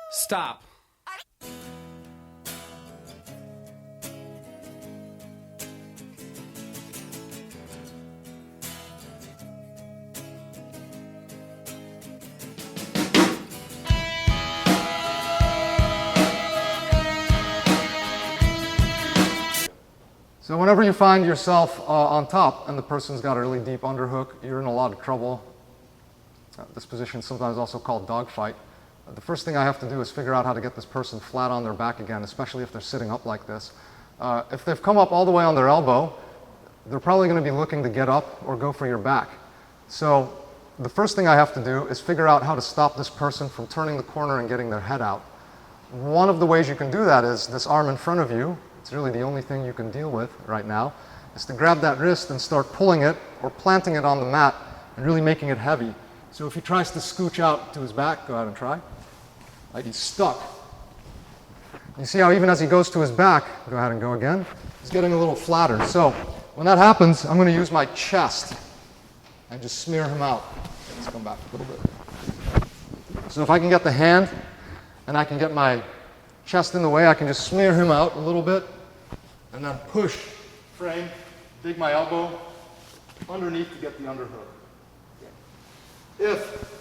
Stop. So whenever you find yourself on top and the person's got a really deep underhook, you're in a lot of trouble. This position is sometimes also called dogfight. The first thing I have to do is figure out how to get this person flat on their back again, especially if they're sitting up like this. If they've come up all the way on their elbow, they're probably going to be looking to get up or go for your back. So the first thing I have to do is figure out how to stop this person from turning the corner and getting their head out. One of the ways you can do that is this arm in front of you. It's really the only thing you can deal with right now, is to grab that wrist and start pulling it or planting it on the mat and really making it heavy. So if he tries to scooch out to his back, go ahead and try. Like he's stuck. You see how even as he goes to his back, go ahead and go again, he's getting a little flatter. So when that happens, I'm going to use my chest and just smear him out. Let's come back a little bit. So if I can get the hand and I can get my chest in the way, I can just smear him out a little bit and then push, frame, dig my elbow underneath to get the underhook. If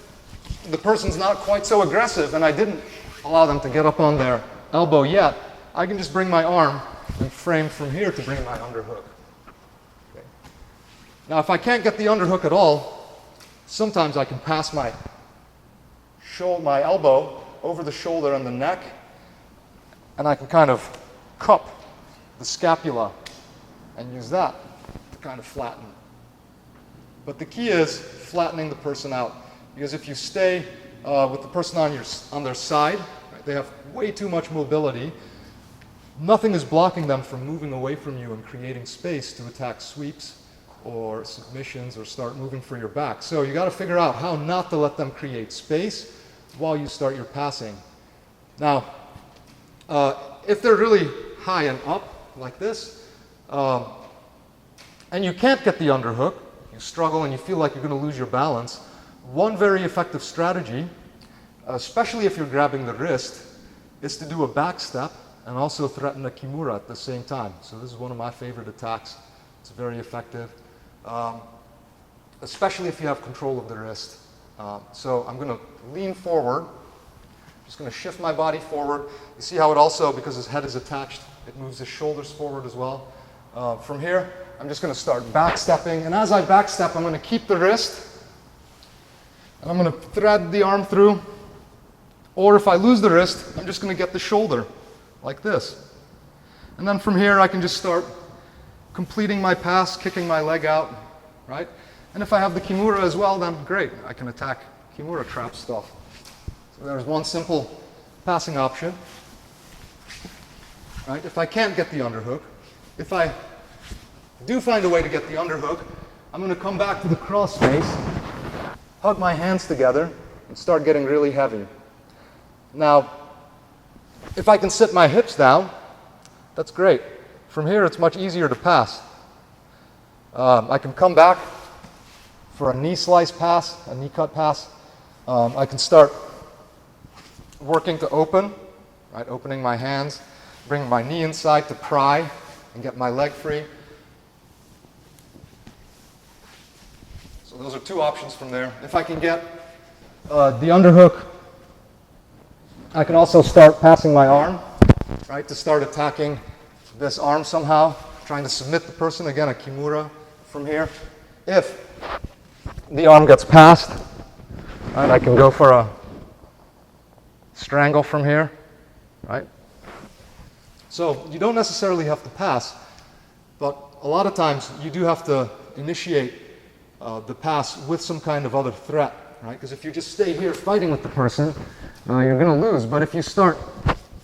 the person's not quite so aggressive and I didn't allow them to get up on their elbow yet, I can just bring my arm and frame from here to bring my underhook. Okay. Now if I can't get the underhook at all, sometimes I can pass my elbow over the shoulder and the neck, and I can kind of cup the scapula and use that to kind of flatten. But the key is flattening the person out, because if you stay with the person on their side, right, they have way too much mobility. Nothing is blocking them from moving away from you and creating space to attack sweeps or submissions or start moving for your back. So you got to figure out how not to let them create space while you start your passing. Now, if they're really high and up like this, and you can't get the underhook, you struggle and you feel like you're going to lose your balance, one very effective strategy, especially if you're grabbing the wrist, is to do a back step and also threaten a kimura at the same time. So this is one of my favorite attacks. It's very effective, especially if you have control of the wrist. So I'm going to lean forward. Just going to shift my body forward. You see how it also, because his head is attached, it moves his shoulders forward as well. From here, I'm just going to start backstepping. And as I backstep, I'm going to keep the wrist. And I'm going to thread the arm through. Or if I lose the wrist, I'm just going to get the shoulder, like this. And then from here, I can just start completing my pass, kicking my leg out, right? And if I have the kimura as well, then great. I can attack kimura trap stuff. So there's one simple passing option, right? If I can't get the underhook, if I do find a way to get the underhook, I'm going to come back to the cross face, hug my hands together, and start getting really heavy. Now, if I can sit my hips down, that's great. From here, it's much easier to pass. I can come back for a knee slice pass, a knee cut pass. I can start working to open, right? Opening my hands, bringing my knee inside to pry and get my leg free. So those are two options from there. If I can get the underhook, I can also start passing my arm, right? To start attacking this arm somehow, trying to submit the person. Again, a kimura from here. If the arm gets passed, right, I can go for a strangle from here, right? So you don't necessarily have to pass, but a lot of times you do have to initiate the pass with some kind of other threat, right? Because if you just stay here fighting with the person, you're going to lose. But if you start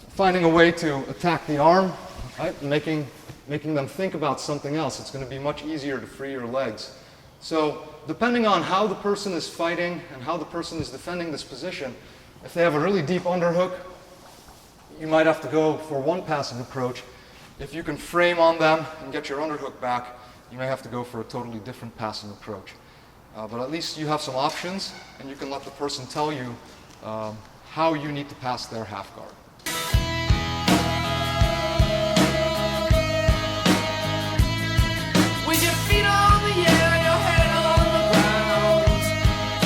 finding a way to attack the arm, right, making them think about something else, it's going to be much easier to free your legs. So depending on how the person is fighting and how the person is defending this position, if they have a really deep underhook, you might have to go for one passing approach. If you can frame on them and get your underhook back, you may have to go for a totally different passing approach. But at least you have some options, and you can let the person tell you how you need to pass their half guard.